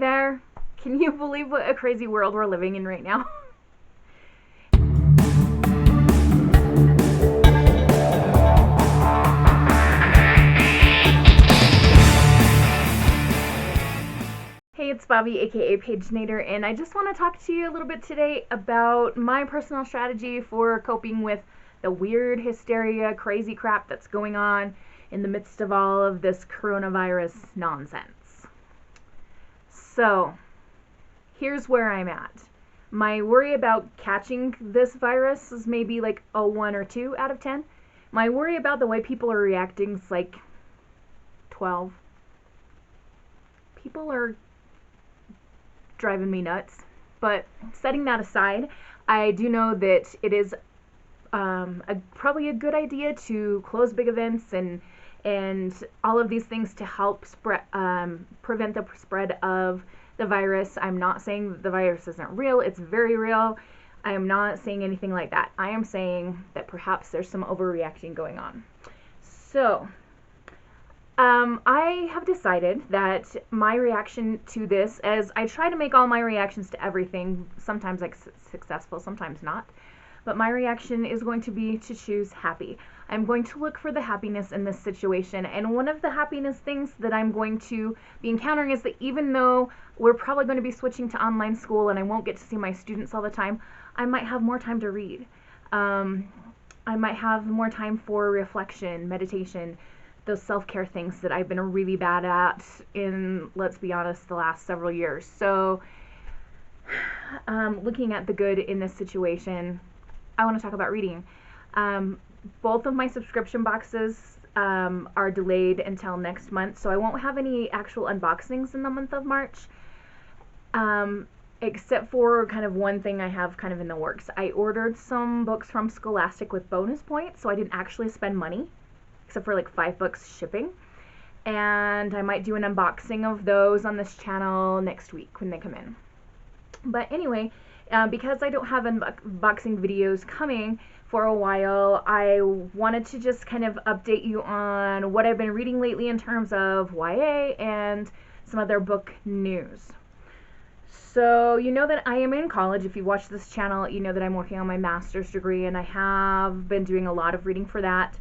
there. Can you believe what a crazy world we're living in right now? Hey, it's Bobi, aka Paginator, and I just want to talk to you a little bit today about my personal strategy for coping with the weird hysteria, crazy crap that's going on in the midst of all of this coronavirus nonsense. So, here's where I'm at. My worry about catching this virus is maybe like a 1 or 2 out of 10. My worry about the way people are reacting is like 12. People are driving me nuts. But setting that aside, I do know that it is probably a good idea to close big events and all of these things to help prevent the spread of the virus. I'm not saying that the virus isn't real. It's very real. I am not saying anything like that. I am saying that perhaps there's some overreacting going on. So, I have decided that my reaction to this, as I try to make all my reactions to everything, sometimes like successful, sometimes not, but my reaction is going to be to choose happy. I'm going to look for the happiness in this situation, and one of the happiness things that I'm going to be encountering is that even though we're probably going to be switching to online school and I won't get to see my students all the time, I might have more time to read. I might have more time for reflection, meditation, those self-care things that I've been really bad at in, let's be honest, the last several years. So, looking at the good in this situation, I want to talk about reading. Both of my subscription boxes are delayed until next month, so I won't have any actual unboxings in the month of March, except for kind of one thing I have kind of in the works. I ordered some books from Scholastic with bonus points, so I didn't actually spend money, except for like $5 shipping. And I might do an unboxing of those on this channel next week when they come in. But anyway, because I don't have unboxing videos coming for a while, I wanted to just kind of update you on what I've been reading lately in terms of YA and some other book news. So you know that I am in college. If you watch this channel, you know that I'm working on my master's degree, and I have been doing a lot of reading for that.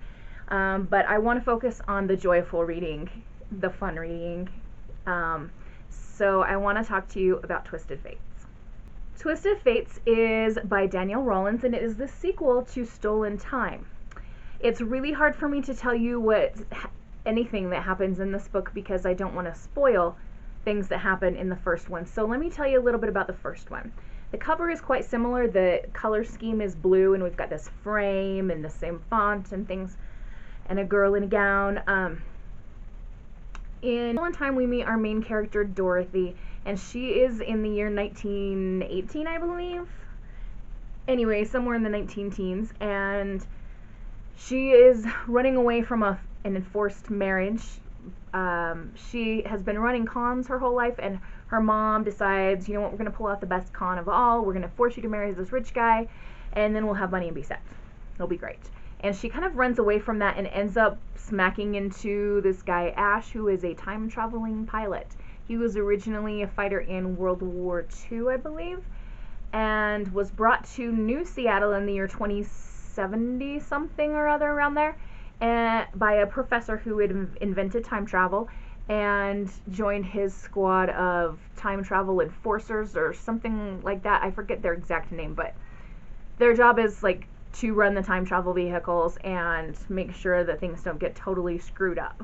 But I want to focus on the joyful reading, the fun reading. So I want to talk to you about Twisted Fates. Twisted Fates is by Danielle Rollins, and it is the sequel to Stolen Time. It's really hard for me to tell you anything that happens in this book because I don't want to spoil things that happen in the first one. So let me tell you a little bit about the first one. The cover is quite similar. The color scheme is blue, and we've got this frame and the same font and things, and a girl in a gown. In Stolen Time, we meet our main character, Dorothy, and she is in the year 1918, I believe. Anyway, somewhere in the 19-teens, and she is running away from an enforced marriage. She has been running cons her whole life, and her mom decides, you know what, we're going to pull out the best con of all. We're going to force you to marry this rich guy, and then we'll have money and be set. It'll be great. And she kind of runs away from that and ends up smacking into this guy, Ash, who is a time-traveling pilot. He was originally a fighter in World War II, I believe, and was brought to New Seattle in the year 2070 something or other around there, by a professor who had invented time travel and joined his squad of time travel enforcers or something like that. I forget their exact name, but their job is like to run the time travel vehicles and make sure that things don't get totally screwed up.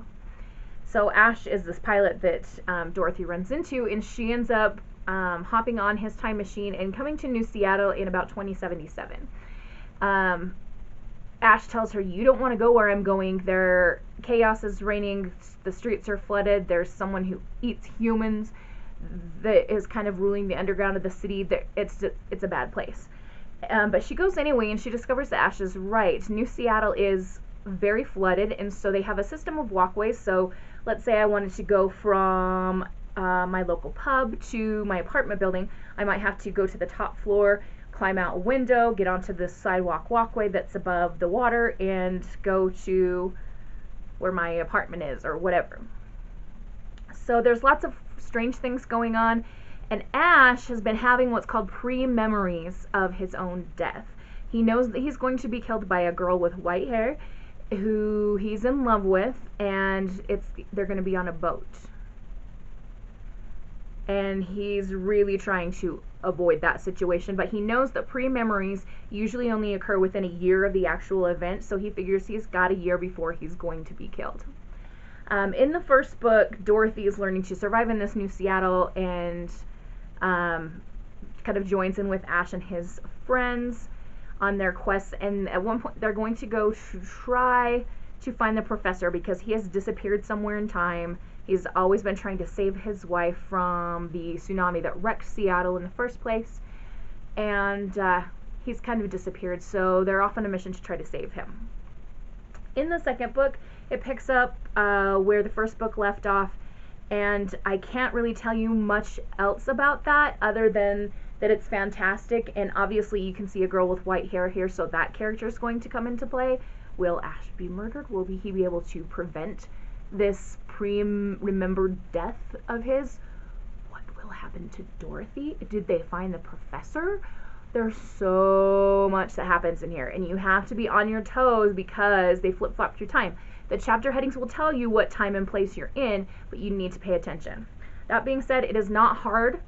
So Ash is this pilot that Dorothy runs into, and she ends up hopping on his time machine and coming to New Seattle in about 2077. Ash tells her, you don't want to go where I'm going. Chaos is reigning, the streets are flooded, there's someone who eats humans that is kind of ruling the underground of the city. It's a bad place. But she goes anyway, and she discovers that Ash is right. New Seattle is very flooded, and so they have a system of walkways. So let's say I wanted to go from my local pub to my apartment building. I might have to go to the top floor, climb out a window, get onto this sidewalk walkway that's above the water, and go to where my apartment is or whatever. So there's lots of strange things going on, and Ash has been having what's called pre-memories of his own death. He knows that he's going to be killed by a girl with white hair who he's in love with, and they're going to be on a boat. And he's really trying to avoid that situation, but he knows that pre-memories usually only occur within a year of the actual event, so he figures he's got a year before he's going to be killed. In the first book, Dorothy is learning to survive in this new Seattle, and kind of joins in with Ash and his friends on their quests, and at one point they're going to go to try to find the professor because he has disappeared somewhere in time. He's always been trying to save his wife from the tsunami that wrecked Seattle in the first place, and he's kind of disappeared, so they're off on a mission to try to save him. In the second book, it picks up where the first book left off, and I can't really tell you much else about that other than that it's fantastic, and obviously you can see a girl with white hair here, so that character is going to come into play. Will Ash be murdered? Will he be able to prevent this pre-remembered death of his? What will happen to Dorothy? Did they find the professor? There's so much that happens in here, and you have to be on your toes because they flip-flop through time. The chapter headings will tell you what time and place you're in, but you need to pay attention. That being said, it is not hard.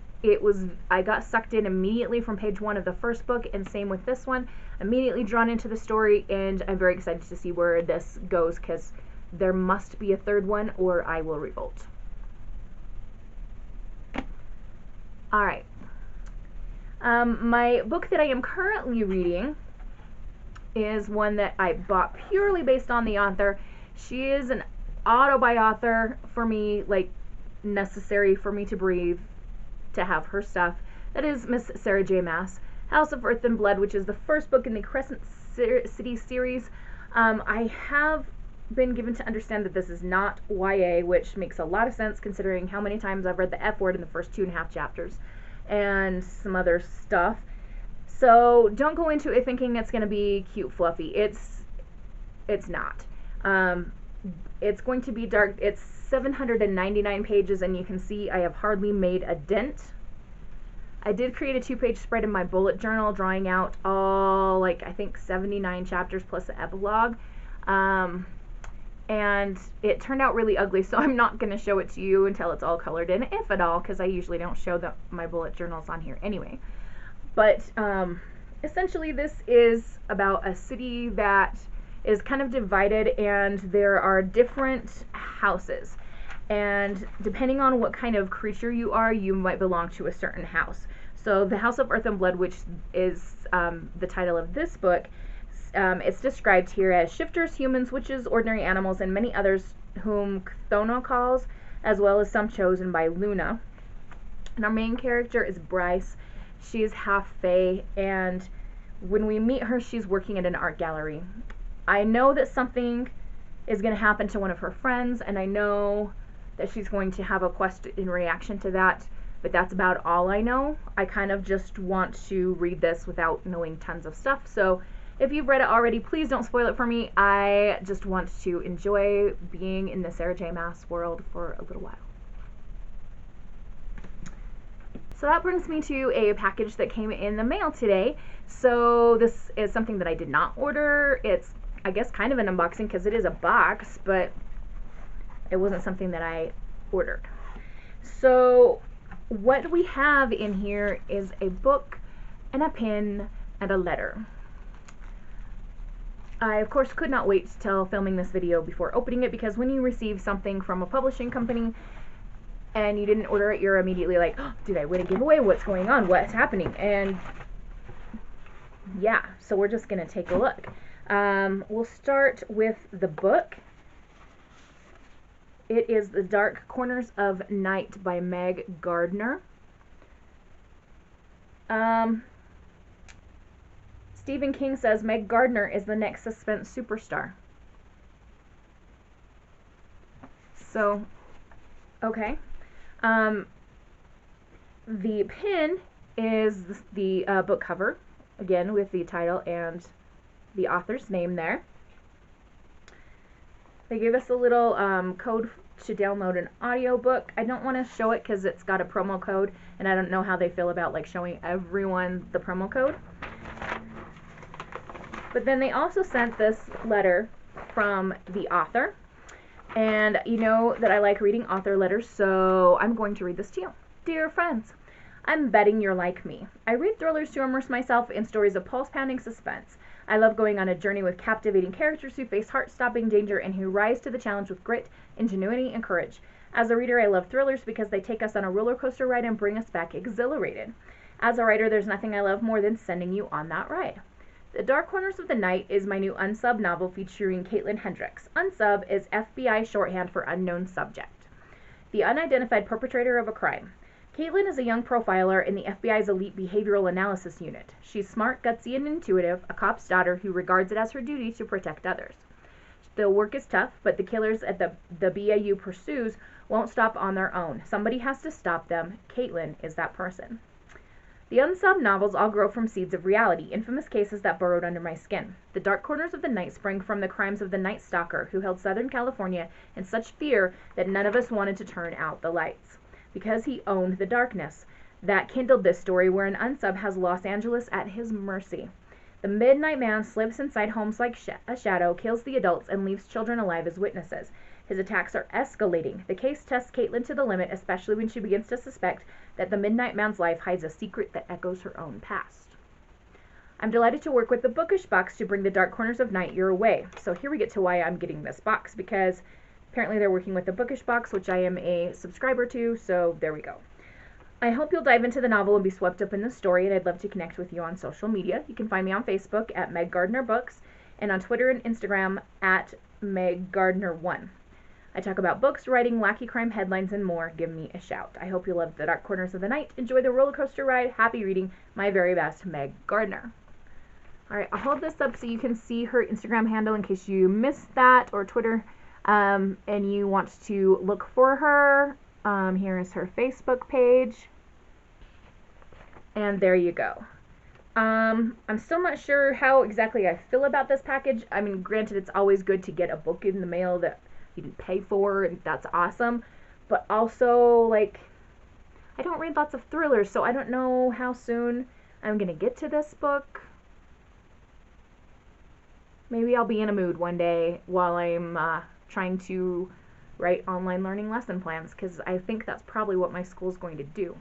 I got sucked in immediately from page 1 of the first book, and same with this one. Immediately drawn into the story, and I'm very excited to see where this goes because there must be a third one or I will revolt. Alright. My book that I am currently reading is one that I bought purely based on the author. She is an auto-buy-author for me, like necessary for me to breathe, to have her stuff. That is Miss Sarah J. Maas, House of Earth and Blood, which is the first book in the Crescent City series. I have been given to understand that this is not YA, which makes a lot of sense considering how many times I've read the F word in the first 2.5 chapters and some other stuff. So don't go into it thinking it's going to be cute fluffy. It's not. It's going to be dark. It's 799 pages, and you can see I have hardly made a dent. I did create a 2-page spread in my bullet journal drawing out all, like, I think 79 chapters plus an epilogue. And it turned out really ugly, so I'm not going to show it to you until it's all colored in, if at all, because I usually don't show my bullet journals on here anyway. But essentially this is about a city that is kind of divided, and there are different houses. And depending on what kind of creature you are, you might belong to a certain house. So the House of Earth and Blood, which is the title of this book, it's described here as shifters, humans, witches, ordinary animals, and many others whom Cthulhu calls, as well as some chosen by Luna. And our main character is Bryce. She is half fae, and when we meet her, she's working at an art gallery. I know that something is going to happen to one of her friends, and I know that she's going to have a quest in reaction to that, but that's about all I know. I kind of just want to read this without knowing tons of stuff, so if you've read it already, please don't spoil it for me. I just want to enjoy being in the Sarah J. Maas world for a little while. So that brings me to a package that came in the mail today. So this is something that I did not order. It's, I guess, kind of an unboxing because it is a box, but it wasn't something that I ordered. So what we have in here is a book and a pen and a letter. I, of course, could not wait till filming this video before opening it, because when you receive something from a publishing company and you didn't order it, you're immediately like, oh, did I win a giveaway? What's going on? What's happening? And yeah, so we're just going to take a look. We'll start with the book. It is The Dark Corners of Night by Meg Gardner. Stephen King says Meg Gardner is the next suspense superstar. So, okay. The pin is the book cover, again with the title and the author's name there. They gave us a little code to download an audiobook. I don't want to show it because it's got a promo code, and I don't know how they feel about like showing everyone the promo code. But then they also sent this letter from the author, and you know that I like reading author letters, so I'm going to read this to you. Dear friends, I'm betting you're like me. I read thrillers to immerse myself in stories of pulse-pounding suspense. I love going on a journey with captivating characters who face heart-stopping danger and who rise to the challenge with grit, ingenuity, and courage. As a reader, I love thrillers because they take us on a roller coaster ride and bring us back exhilarated. As a writer, there's nothing I love more than sending you on that ride. The Dark Corners of the Night is my new unsub novel featuring Caitlin Hendricks. Unsub is FBI shorthand for unknown subject, the unidentified perpetrator of a crime. Caitlin is a young profiler in the FBI's elite behavioral analysis unit. She's smart, gutsy, and intuitive, a cop's daughter who regards it as her duty to protect others. The work is tough, but the killers at the BAU pursues won't stop on their own. Somebody has to stop them. Caitlin is that person. The unsub novels all grow from seeds of reality, infamous cases that burrowed under my skin. The Dark Corners of the Night sprang from the crimes of the Night Stalker, who held Southern California in such fear that none of us wanted to turn out the lights, because he owned the darkness. That kindled this story, where an unsub has Los Angeles at his mercy. The Midnight Man slips inside homes like a shadow, kills the adults, and leaves children alive as witnesses. His attacks are escalating. The case tests Caitlin to the limit, especially when she begins to suspect that the Midnight Man's life hides a secret that echoes her own past. I'm delighted to work with the Bookish Box to bring the Dark Corners of Night your way. So here we get to why I'm getting this box, because apparently they're working with the Bookish Box, which I am a subscriber to, so there we go. I hope you'll dive into the novel and be swept up in the story, and I'd love to connect with you on social media. You can find me on Facebook at Meg Gardner Books, and on Twitter and Instagram at Meg Gardner1. I talk about books, writing, wacky crime headlines, and more. Give me a shout. I hope you love The Dark Corners of the Night. Enjoy the roller coaster ride. Happy reading. My very best, Meg Gardner. Alright, I'll hold this up so you can see her Instagram handle in case you missed that, or Twitter, and you want to look for her. Here is her Facebook page. And there you go. I'm still not sure how exactly I feel about this package. I mean, granted, it's always good to get a book in the mail that you can pay for, and that's awesome. But also, like, I don't read lots of thrillers, so I don't know how soon I'm going to get to this book. Maybe I'll be in a mood one day while I'm trying to write online learning lesson plans, because I think that's probably what my school's going to do.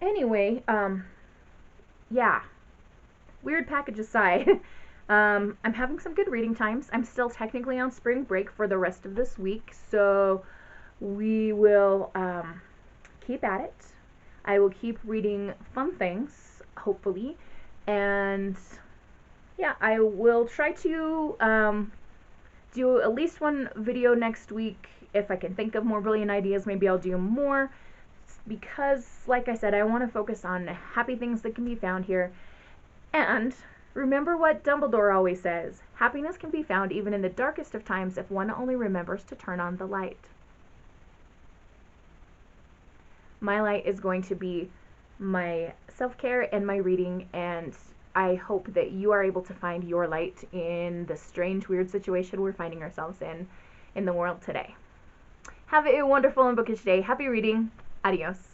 Anyway, yeah, weird package aside, I'm having some good reading times. I'm still technically on spring break for the rest of this week, so we will keep at it. I will keep reading fun things, hopefully, and yeah, I will try to do at least one video next week. If I can think of more brilliant ideas, maybe I'll do more, because, like I said, I want to focus on happy things that can be found here. And remember what Dumbledore always says: happiness can be found even in the darkest of times if one only remembers to turn on the light. My light is going to be my self-care and my reading, and I hope that you are able to find your light in the strange, weird situation we're finding ourselves in the world today. Have a wonderful and bookish day. Happy reading. Adios.